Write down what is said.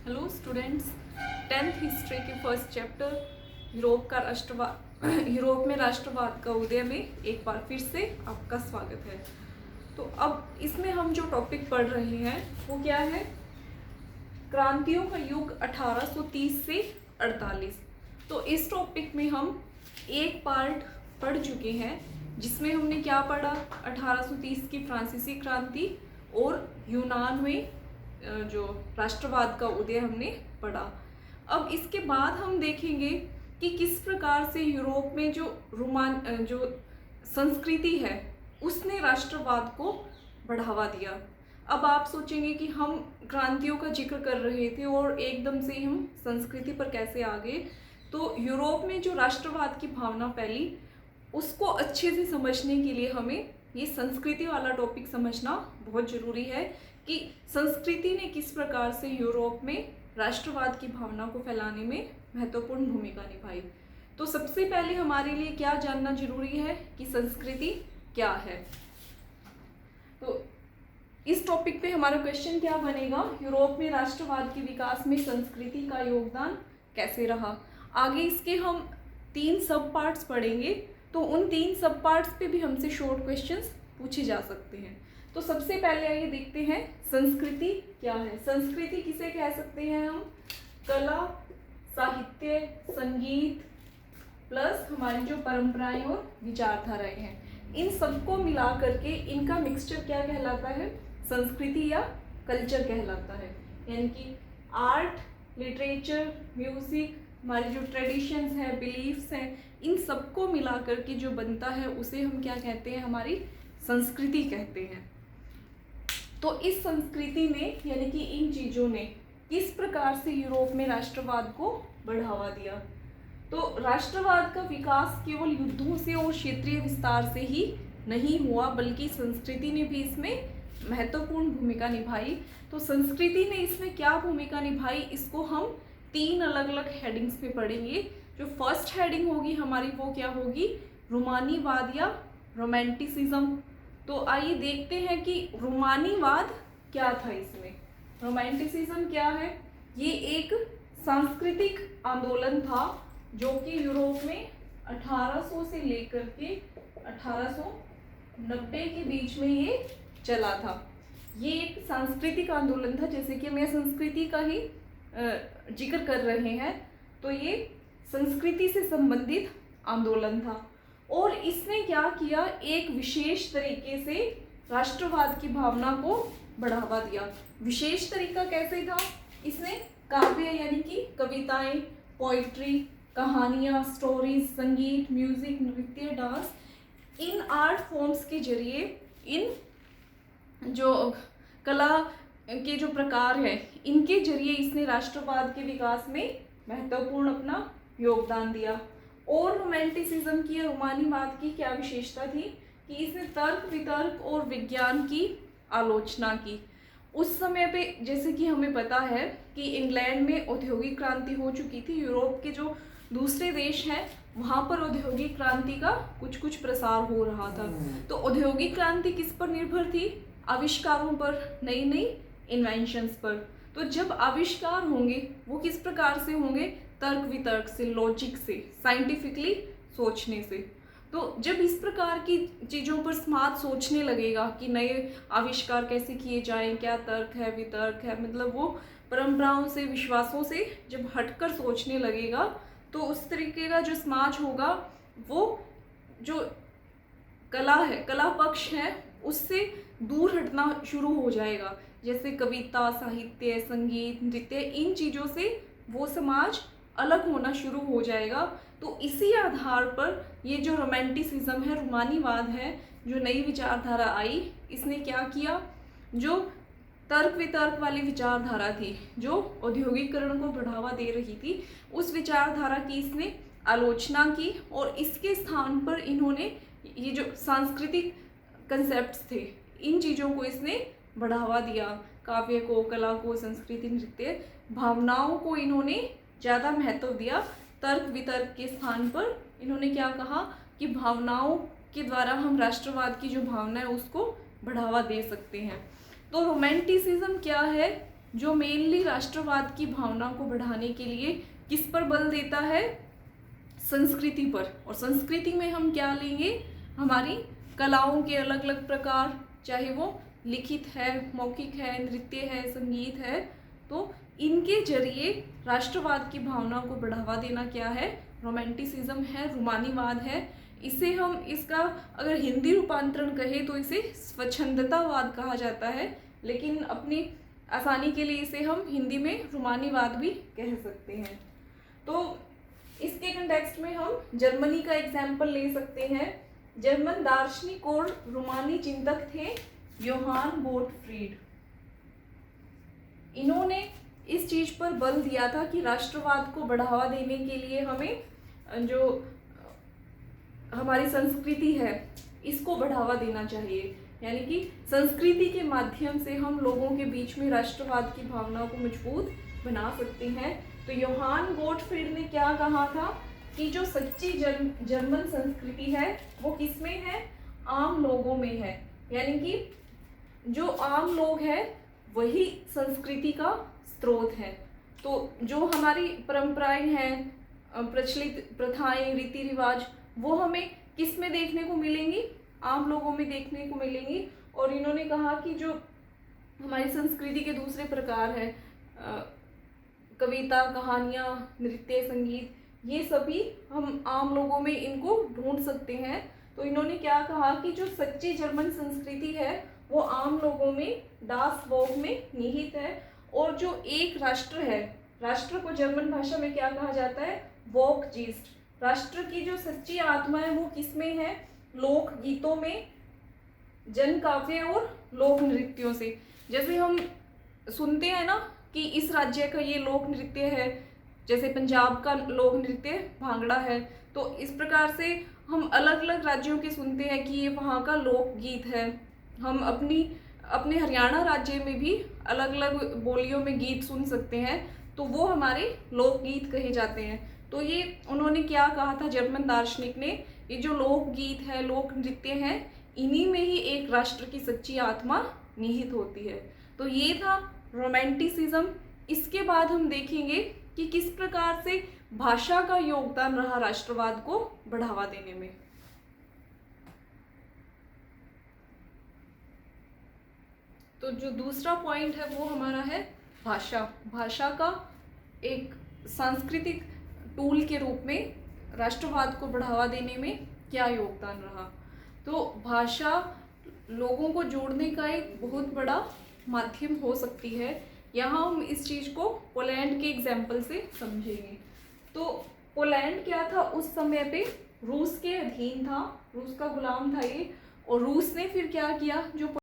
Hello students, 10th history के first chapter Europe में राष्ट्रवाद का उदय में एक बार फिर से आपका स्वागत है। तो अब इसमें हम जो टॉपिक पढ़ रहे हैं वो क्या है? क्रांतियों का युग 1830 से 48। तो इस टॉपिक में हम एक पार्ट पढ़ चुके हैं जिसमें हमने क्या पढ़ा? 1830 की फ्रांसीसी क्रांति और यूनान में जो राष्ट्रवाद का उदय हमने पढ़ा। अब इसके बाद हम देखेंगे कि किस प्रकार से यूरोप में जो संस्कृति है उसने राष्ट्रवाद को बढ़ावा दिया। अब आप सोचेंगे कि हम क्रांतियों का जिक्र कर रहे थे और एकदम से हम संस्कृति पर कैसे आ गए। तो यूरोप में जो राष्ट्रवाद की भावना फैली उसको अच्छे से समझने के लिए हमें ये संस्कृति वाला टॉपिक समझना बहुत ज़रूरी है कि संस्कृति ने किस प्रकार से यूरोप में राष्ट्रवाद की भावना को फैलाने में महत्वपूर्ण भूमिका निभाई। तो सबसे पहले हमारे लिए क्या जानना जरूरी है कि संस्कृति क्या है। तो इस टॉपिक पे हमारा क्वेश्चन क्या बनेगा? यूरोप में राष्ट्रवाद के विकास में संस्कृति का योगदान कैसे रहा। आगे इसके हम 3 सब पार्ट्स पढ़ेंगे, तो उन 3 सब पार्ट्स पे भी हमसे शॉर्ट क्वेश्चंस पूछे जा सकते हैं। तो सबसे पहले आइए देखते हैं संस्कृति क्या है। संस्कृति किसे कह सकते हैं हम? कला, साहित्य, संगीत प्लस हमारी जो परंपराएं और विचारधाराएं हैं, इन सबको मिला करके इनका मिक्सचर क्या कहलाता है? संस्कृति या कल्चर कहलाता है। यानी कि आर्ट, लिटरेचर, म्यूजिक, हमारी जो ट्रेडिशंस हैं, बिलीफ्स हैं, इन सबको मिला करके जो बनता है उसे हम क्या कहते हैं? हमारी संस्कृति कहते हैं। तो इस संस्कृति ने यानी कि इन चीज़ों ने किस प्रकार से यूरोप में राष्ट्रवाद को बढ़ावा दिया। तो राष्ट्रवाद का विकास केवल युद्धों से और क्षेत्रीय विस्तार से ही नहीं हुआ, बल्कि संस्कृति ने भी इसमें महत्वपूर्ण भूमिका निभाई। तो संस्कृति ने इसमें क्या भूमिका निभाई, इसको हम 3 अलग अलग हेडिंग्स में पढ़ेंगे। जो फर्स्ट हेडिंग होगी हमारी वो क्या होगी? रोमानीवाद या रोमांटिसिज्म। तो आइए देखते हैं कि रोमानीवाद क्या था। इसमें रोमांटिसिज्म क्या है? ये एक सांस्कृतिक आंदोलन था जो कि यूरोप में 1800 से लेकर के 1890 के बीच में ये चला था। ये एक सांस्कृतिक आंदोलन था, जैसे कि हम यह संस्कृति का ही जिक्र कर रहे हैं, तो ये संस्कृति से संबंधित आंदोलन था। और इसने क्या किया? एक विशेष तरीके से राष्ट्रवाद की भावना को बढ़ावा दिया। विशेष तरीका कैसे था? इसने काव्य यानी कि कविताएं, पोइट्री, कहानियां, स्टोरीज, संगीत, म्यूजिक, नृत्य, डांस, इन आर्ट फॉर्म्स के जरिए, इन जो कला के जो प्रकार है, इनके जरिए इसने राष्ट्रवाद के विकास में महत्वपूर्ण अपना योगदान दिया। और रोमांटिसिज्म की या रोमानीवाद की क्या विशेषता थी कि इसने तर्क, वितर्क और विज्ञान की आलोचना की। उस समय पे जैसे कि हमें पता है कि इंग्लैंड में औद्योगिक क्रांति हो चुकी थी। यूरोप के जो दूसरे देश हैं वहाँ पर औद्योगिक क्रांति का कुछ कुछ प्रसार हो रहा था। तो औद्योगिक क्रांति किस पर निर्भर थी? आविष्कारों पर, नई नई इन्वेंशंस पर। तो जब आविष्कार होंगे वो किस प्रकार से होंगे? तर्क वितर्क से, लॉजिक से, साइंटिफिकली सोचने से। तो जब इस प्रकार की चीज़ों पर समाज सोचने लगेगा कि नए आविष्कार कैसे किए जाएं, क्या तर्क है, वितर्क है, मतलब वो परंपराओं से, विश्वासों से जब हटकर सोचने लगेगा, तो उस तरीके का जो समाज होगा वो जो कला है, कला पक्ष है, उससे दूर हटना शुरू हो जाएगा। जैसे कविता, साहित्य, संगीत, नृत्य, इन चीज़ों से वो समाज अलग होना शुरू हो जाएगा। तो इसी आधार पर ये जो रोमांटिसिज्म है, रोमानीवाद है, जो नई विचारधारा आई, इसने क्या किया? जो तर्क वितर्क वाली विचारधारा थी, जो औद्योगिकरण को बढ़ावा दे रही थी, उस विचारधारा की इसने आलोचना की और इसके स्थान पर इन्होंने ये जो सांस्कृतिक कंसेप्ट्स थे, इन चीज़ों को इसने बढ़ावा दिया। काव्य को, कला को, संस्कृति, नृत्य, भावनाओं को इन्होंने ज़्यादा महत्व दिया। तर्क वितर्क के स्थान पर इन्होंने क्या कहा कि भावनाओं के द्वारा हम राष्ट्रवाद की जो भावना है उसको बढ़ावा दे सकते हैं। तो रोमांटिसिज्म क्या है? जो मेनली राष्ट्रवाद की भावना को बढ़ाने के लिए किस पर बल देता है? संस्कृति पर। और संस्कृति में हम क्या लेंगे? हमारी कलाओं के अलग अलग प्रकार, चाहे वो लिखित है, मौखिक है, नृत्य है, संगीत है, तो इनके जरिए राष्ट्रवाद की भावना को बढ़ावा देना क्या है? रोमांटिसिज्म है, रोमानीवाद है। इसे हम, इसका अगर हिंदी रूपांतरण कहें तो इसे स्वच्छंदतावाद कहा जाता है, लेकिन अपनी आसानी के लिए इसे हम हिंदी में रोमानीवाद भी कह सकते हैं। तो इसके कंटेक्स्ट में हम जर्मनी का एग्जाम्पल ले सकते हैं। जर्मन दार्शनिक और रोमानी चिंतक थे योहान गोटफ्रीड। इन्होंने इस चीज पर बल दिया था कि राष्ट्रवाद को बढ़ावा देने के लिए हमें जो हमारी संस्कृति है इसको बढ़ावा देना चाहिए, यानी कि संस्कृति के माध्यम से हम लोगों के बीच में राष्ट्रवाद की भावना को मजबूत बना सकते हैं। तो योहान गोटफ्रीड ने क्या कहा था कि जो सच्ची जर्मन संस्कृति है वो किसमें है? आम लोगों में है, यानी कि जो आम लोग हैं वही संस्कृति का स्रोत है। तो जो हमारी परंपराएं हैं, प्रचलित प्रथाएं, रीति रिवाज, वो हमें किस में देखने को मिलेंगी? आम लोगों में देखने को मिलेंगी। और इन्होंने कहा कि जो हमारी संस्कृति के दूसरे प्रकार हैं, कविता, कहानियाँ, नृत्य, संगीत, ये सभी हम आम लोगों में इनको ढूंढ सकते हैं। तो इन्होंने क्या कहा कि जो सच्ची जर्मन संस्कृति है वो आम लोगों में, डास वोग में निहित है। और जो एक राष्ट्र है, राष्ट्र को जर्मन भाषा में क्या कहा जाता है? वोक जीस्ट। राष्ट्र की जो सच्ची आत्मा है वो किसमें है? लोक गीतों में, जन काव्य और लोक नृत्यों से। जैसे हम सुनते हैं ना कि इस राज्य का ये लोक नृत्य है, जैसे पंजाब का लोक नृत्य भांगड़ा है, तो इस प्रकार से हम अलग अलग राज्यों के सुनते हैं कि ये वहाँ का लोक गीत है। हम अपने हरियाणा राज्य में भी अलग अलग बोलियों में गीत सुन सकते हैं, तो वो हमारे लोकगीत कहे जाते हैं। तो ये उन्होंने क्या कहा था जर्मन दार्शनिक ने, ये जो लोकगीत है, लोक नृत्य है, इन्हीं में ही एक राष्ट्र की सच्ची आत्मा निहित होती है। तो ये था रोमांटिसिज्म। इसके बाद हम देखेंगे कि किस प्रकार से भाषा का योगदान रहा राष्ट्रवाद को बढ़ावा देने में। तो जो दूसरा पॉइंट है वो हमारा है भाषा। भाषा का एक सांस्कृतिक टूल के रूप में राष्ट्रवाद को बढ़ावा देने में क्या योगदान रहा। तो भाषा लोगों को जोड़ने का एक बहुत बड़ा माध्यम हो सकती है। यहाँ हम इस चीज़ को पोलैंड के एग्जाम्पल से समझेंगे। तो पोलैंड क्या था? उस समय पे रूस के अधीन था, रूस का गुलाम था ये। और रूस ने फिर क्या किया, जो